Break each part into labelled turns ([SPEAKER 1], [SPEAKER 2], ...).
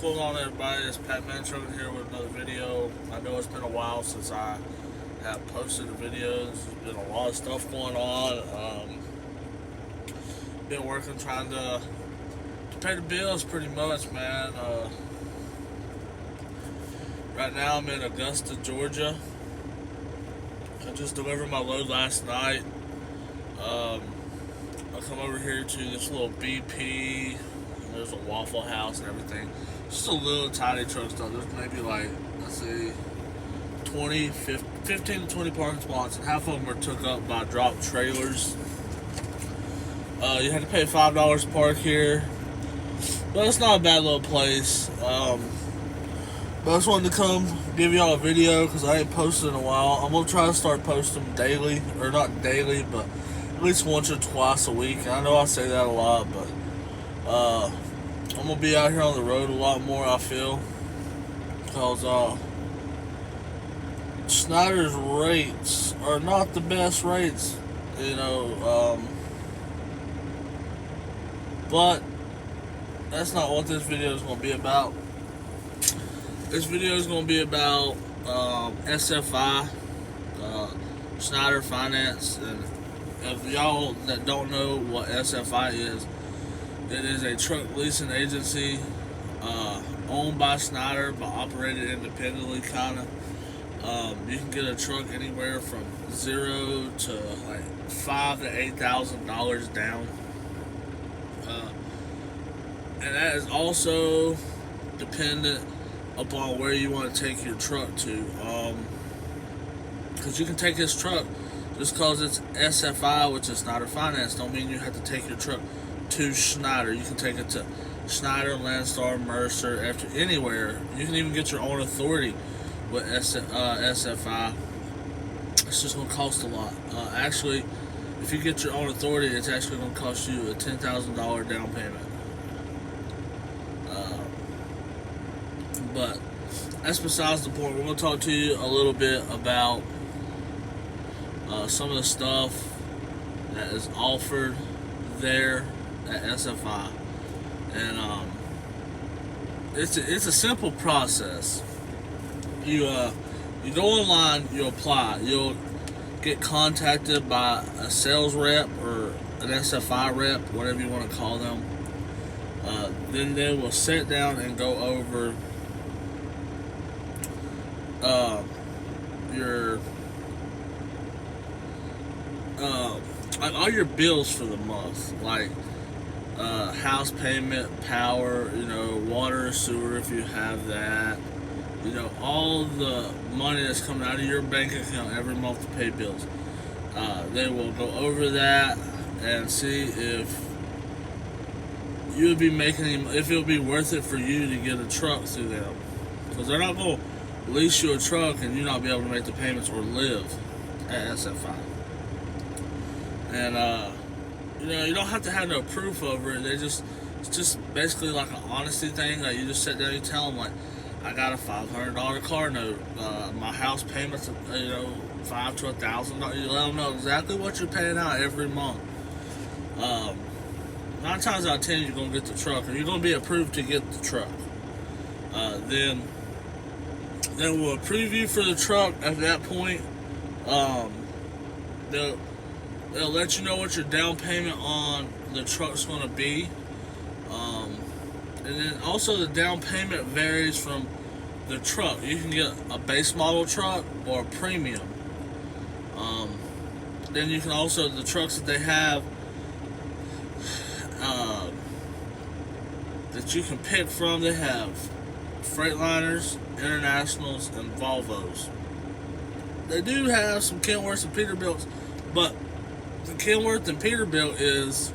[SPEAKER 1] going on, everybody? It's Pat Mantrogan here with another video. I know it's been a while since I have posted the videos. There's been a lot of stuff going on. Been working trying to pay the bills pretty much, man. Right now I'm in Augusta, Georgia. I just delivered my load last night. I come over here to this little BP. There's a Waffle House and everything. Just a little tiny truck stop. There's maybe like, let's see, 15 to 20 parking spots, and half of them are took up by drop trailers. You had to pay $5 to park here, but it's not a bad little place. But I just wanted to come give y'all a video because I ain't posted in a while. I'm gonna try to start posting daily, or not daily, but at least once or twice a week. And I know I say that a lot, but I'm gonna be out here on the road a lot more, I feel, because Schneider's rates are not the best rates, but that's not what this video is gonna be about. This video is gonna be about SFI, Schneider Finance, and if y'all that don't know what SFI is, it is a truck leasing agency owned by Schneider but operated independently, kind of. You can get a truck anywhere from $0 to like $5,000 to $8,000 down, and that is also dependent upon where you want to take your truck to. Because you can take this truck just because it's SFI, which is Schneider Finance, don't mean you have to take your truck to Schneider. You can take it to Schneider, Landstar, Mercer, after anywhere. You can even get your own authority with SFI. It's just going to cost a lot. Actually, if you get your own authority, it's actually going to cost you a $10,000 down payment. But that's besides the point. We're going to talk to you a little bit about some of the stuff that is offered there at SFI, and it's a simple process. You go online, you apply, you'll get contacted by a sales rep or an SFI rep, whatever you want to call them. Then they will sit down and go over your all your bills for the month, like house payment, power, water, sewer if you have that, all the money that's coming out of your bank account every month to pay bills. They will go over that and see if you would be if it would be worth it for you to get a truck through them, because they're not going to lease you a truck and you not be able to make the payments or live at SFI. And you don't have to have no proof over it. It's just basically like an honesty thing. Like, you just sit down, you tell them, like, I got a $500 car note. My house payments, $5,000 to $1,000. You let them know exactly what you're paying out every month. 9 times out of 10, you're gonna get the truck, or you're gonna be approved to get the truck. Then we'll approve you for the truck. At that point, they'll let you know what your down payment on the truck's going to be. And then also the down payment varies from the truck. You can get a base model truck or a premium. Then you can also, the trucks that they have that you can pick from, they have Freightliners, Internationals, and Volvos. They do have some Kenworths and Peterbilts, but the Kenworth and Peterbilt is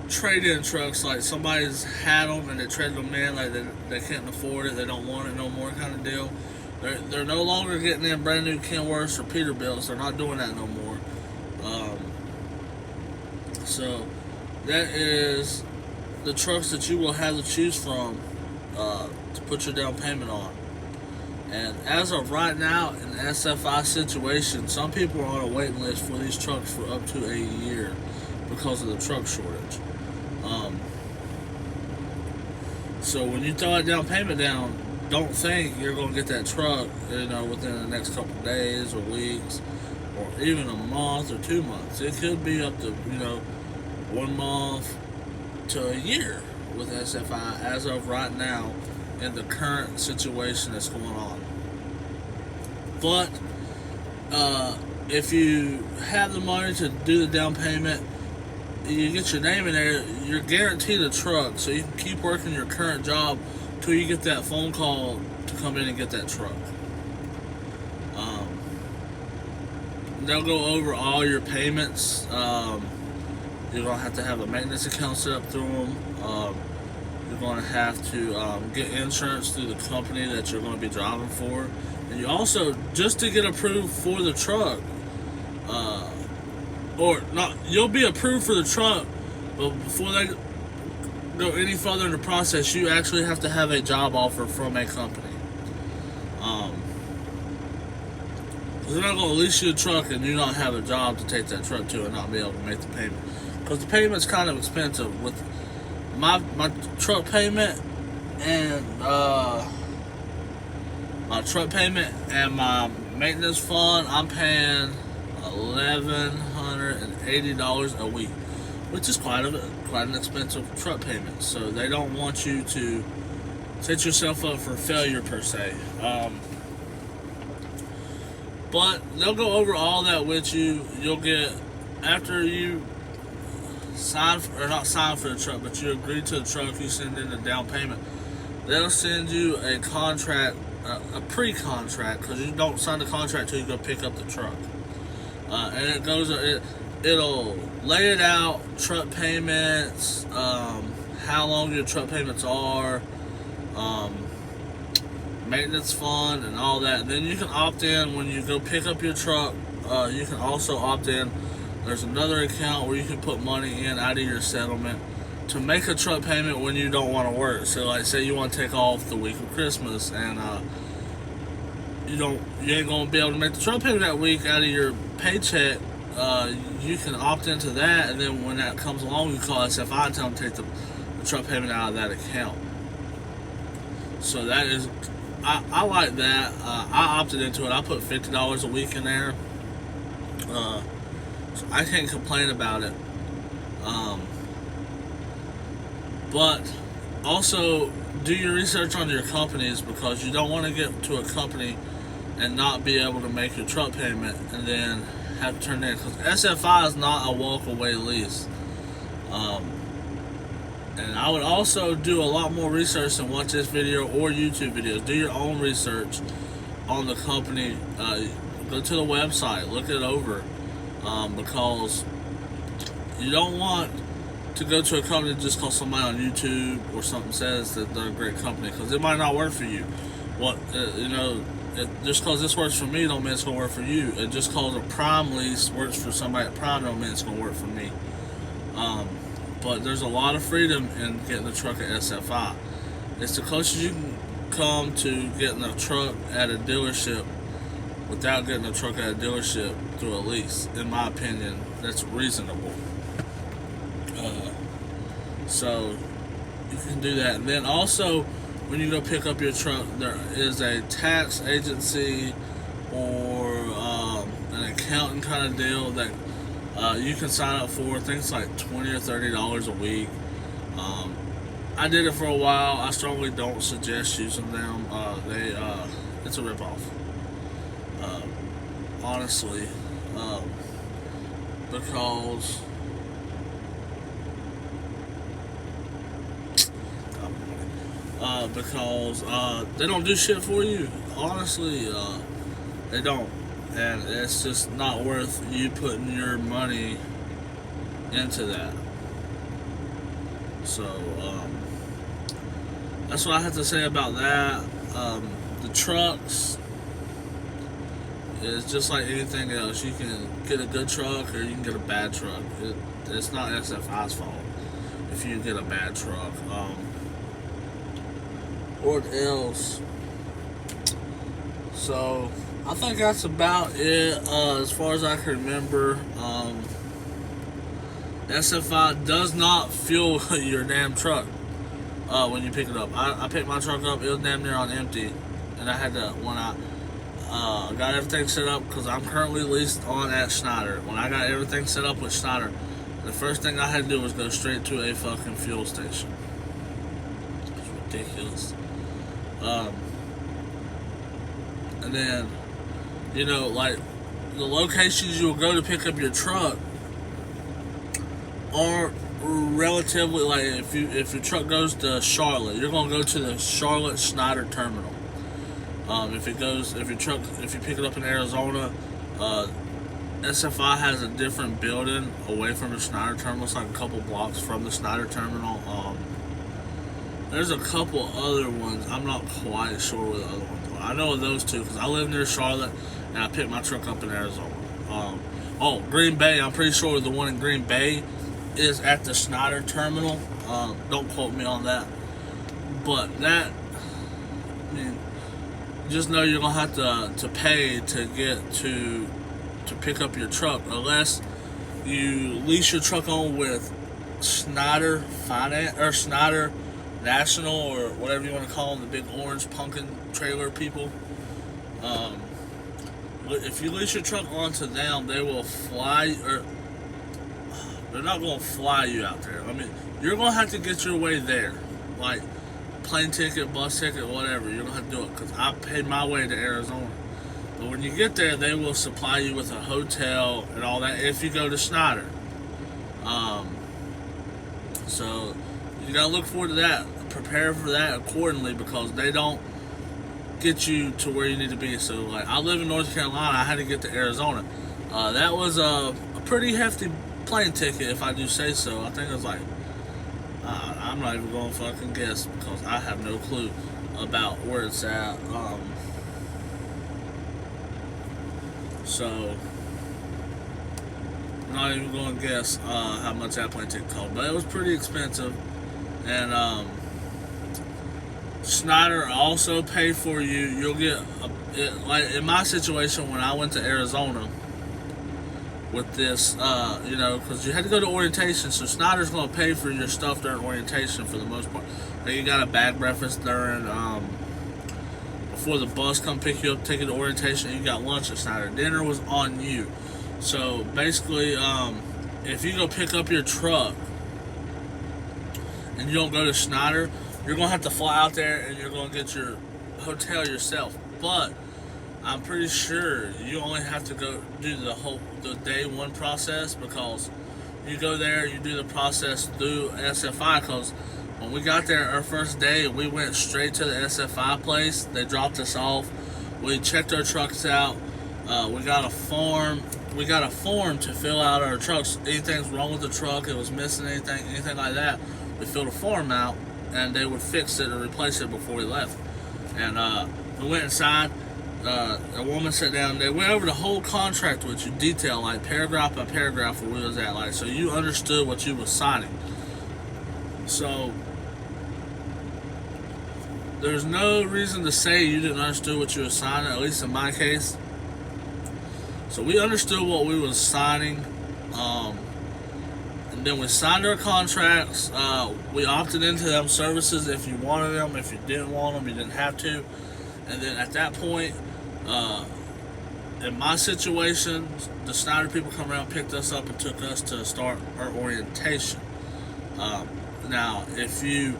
[SPEAKER 1] trade-in trucks. Like, somebody's had them and they traded them in, like they can't afford it, they don't want it no more, kind of deal. They're no longer getting in brand new Kenworths or Peterbilts. They're not doing that no more. So that is the trucks that you will have to choose from to put your down payment on. And as of right now, in the SFI situation, some people are on a waiting list for these trucks for up to a year because of the truck shortage. So when you throw that down payment down, don't think you're going to get that truck, within the next couple of days or weeks, or even a month or 2 months. It could be up to 1 month to a year with SFI as of right now in the current situation that's going on. But if you have the money to do the down payment, you get your name in there, you're guaranteed a truck, so you can keep working your current job till you get that phone call to come in and get that truck. They'll go over all your payments. You're going to have a maintenance account set up through them. You're going to have to get insurance through the company that you're going to be driving for. And you also, just to get approved for the truck, you'll be approved for the truck, but before they go any further in the process, you actually have to have a job offer from a company. They're not going to lease you a truck and you not have a job to take that truck to and not be able to make the payment. Because the payment's kind of expensive. With my truck payment and my maintenance fund, I'm paying $1,180 a week, which is quite an expensive truck payment. So they don't want you to set yourself up for failure per se. But they'll go over all that with you. You'll get, after you not sign for the truck, but you agree to the truck, you send in the down payment, they'll send you a contract, a pre-contract, because you don't sign the contract till you go pick up the truck. And it'll lay it out, truck payments, how long your truck payments are, maintenance fund and all that. Then you can opt in when you go pick up your truck. You can also opt in. There's another account where you can put money in out of your settlement to make a truck payment when you don't want to work. So like say you want to take off the week of Christmas and you ain't gonna be able to make the truck payment that week out of your paycheck. You can opt into that, and then when that comes along, you call SFI and tell them to take the truck payment out of that account. So that is, I like that. I opted into it. I put $50 a week in there, so I can't complain about it. But also do your research on your companies, because you don't want to get to a company and not be able to make your truck payment and then have to turn it in, because SFI is not a walk-away lease. And I would also do a lot more research than watch this video or YouTube videos. Do your own research on the company. Go to the website, look it over, because you don't want to go to a company just because somebody on YouTube or something says that they're a great company, because it might not work for you. Just because this works for me don't mean it's going to work for you. And just because a prime lease works for somebody at prime don't mean it's going to work for me. But there's a lot of freedom in getting a truck at SFI. It's the closest you can come to getting a truck at a dealership without getting a truck at a dealership through a lease. In my opinion, that's reasonable. So you can do that. And then also, when you go pick up your truck, there is a tax agency or an accountant kind of deal that you can sign up for. Things like $20 or $30 a week. I did it for a while. I strongly don't suggest using them. It's a ripoff. Honestly, because they don't do shit for you. Honestly, they don't. And it's just not worth you putting your money into that. So, that's what I have to say about that. The trucks is just like anything else. You can get a good truck or you can get a bad truck. It's not SFI's fault if you get a bad truck. Or else. So I think that's about it as far as I can remember. SFI does not fuel your damn truck. when you pick it up. I picked my truck up, it was damn near on empty, and I had to, when I got everything set up, because I'm currently leased on at Schneider. When I got everything set up with Schneider, the first thing I had to do was go straight to a fucking fuel station. It's ridiculous. And then, you know, like, the locations you'll go to pick up your truck aren't relatively, like, if your truck goes to Charlotte, you're gonna go to the Charlotte Schneider terminal. If you pick it up in Arizona, SFI has a different building away from the Schneider terminal. It's like a couple blocks from the Schneider terminal. There's a couple other ones. I'm not quite sure where the other ones are. I know of those two because I live near Charlotte and I picked my truck up in Arizona. Green Bay. I'm pretty sure the one in Green Bay is at the Schneider terminal. Don't quote me on that. But that, I mean, just know you're gonna have to pay to get to pick up your truck, unless you lease your truck on with Schneider Finance or Schneider National or whatever you want to call them, the big orange pumpkin trailer people. If you lease your truck onto them, they will fly, or they're not going to fly you out there. I mean, you're going to have to get your way there, like plane ticket, bus ticket, whatever. You're going to have to do it, because I paid my way to Arizona. But when you get there, they will supply you with a hotel and all that if you go to Schneider. So you gotta look forward to that. Prepare for that accordingly, because they don't get you to where you need to be. So, like, I live in North Carolina. I had to get to Arizona. That was a pretty hefty plane ticket, if I do say so. I think it was like, I'm not even going to fucking guess, because I have no clue about where it's at. So, I'm not even going to guess how much that plane ticket cost, but it was pretty expensive. And Schneider also pay for you. You'll get like in my situation when I went to Arizona with this, because you had to go to orientation, so Schneider's going to pay for your stuff during orientation for the most part. Like, you got a bag breakfast during before the bus come pick you up, take you to orientation. You got lunch at Schneider. Dinner was on you. So basically, if you go pick up your truck and you don't go to Schneider, you're going to have to fly out there and you're going to get your hotel yourself. But I'm pretty sure you only have to go do the day one process, because you go there, you do the process through SFI. Because when we got there our first day, we went straight to the SFI place. They dropped us off. We checked our trucks out. We got a form. We got a form to fill out our trucks. Anything's wrong with the truck, it was missing anything like that, we filled a form out, and they would fix it or replace it before we left. And we went inside. A woman sat down. They went over the whole contract with you, detail, like paragraph by paragraph, where we was at, like, so you understood what you was signing. So there's no reason to say you didn't understand what you were signing, at least in my case. So we understood what we was signing, and then we signed our contracts. We opted into them services if you wanted them. If you didn't want them, you didn't have to. And then at that point, in my situation, the Schneider people come around, picked us up, and took us to start our orientation. Now, if you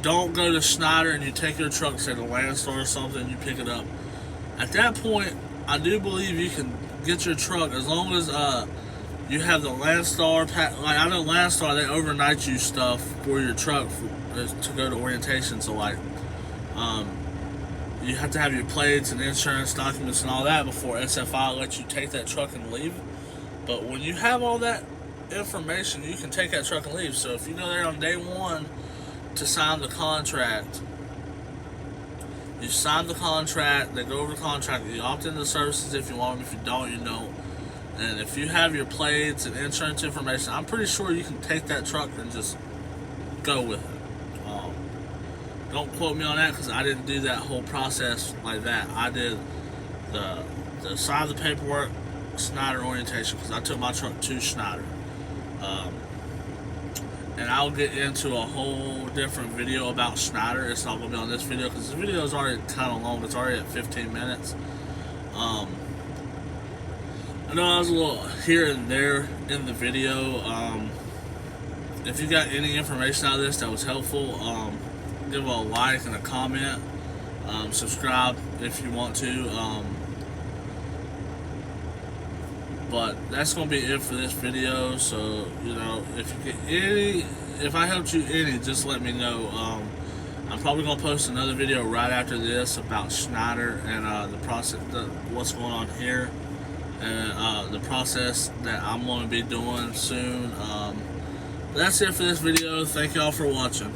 [SPEAKER 1] don't go to Schneider and you take your truck, say to Landstar or something, you pick it up, at that point, I do believe you can get your truck as long as you have the Landstar. Like, I know Landstar, they overnight you stuff for your truck to go to orientation. So, like, you have to have your plates and insurance documents and all that before SFI lets you take that truck and leave. But when you have all that information, you can take that truck and leave. So if you go there on day one to sign the contract, you sign the contract, they go over the contract, you opt into the services if you want them. If you don't, you don't. And if you have your plates and insurance information, I'm pretty sure you can take that truck and just go with it. Don't quote me on that, because I didn't do that whole process like that. I did the sign the paperwork, Schneider orientation, because I took my truck to Schneider. and I'll get into a whole different video about Schneider. It's not going to be on this video because this video is already kind of long. It's already at 15 minutes. I know I was a little here and there in the video. If you got any information out of this that was helpful, give a like and a comment. Subscribe if you want to. But that's gonna be it for this video. So if I helped you any, just let me know. I'm probably gonna post another video right after this about Schneider and the process, what's going on here, and the process that I'm gonna be doing soon. That's it for this video. Thank y'all for watching.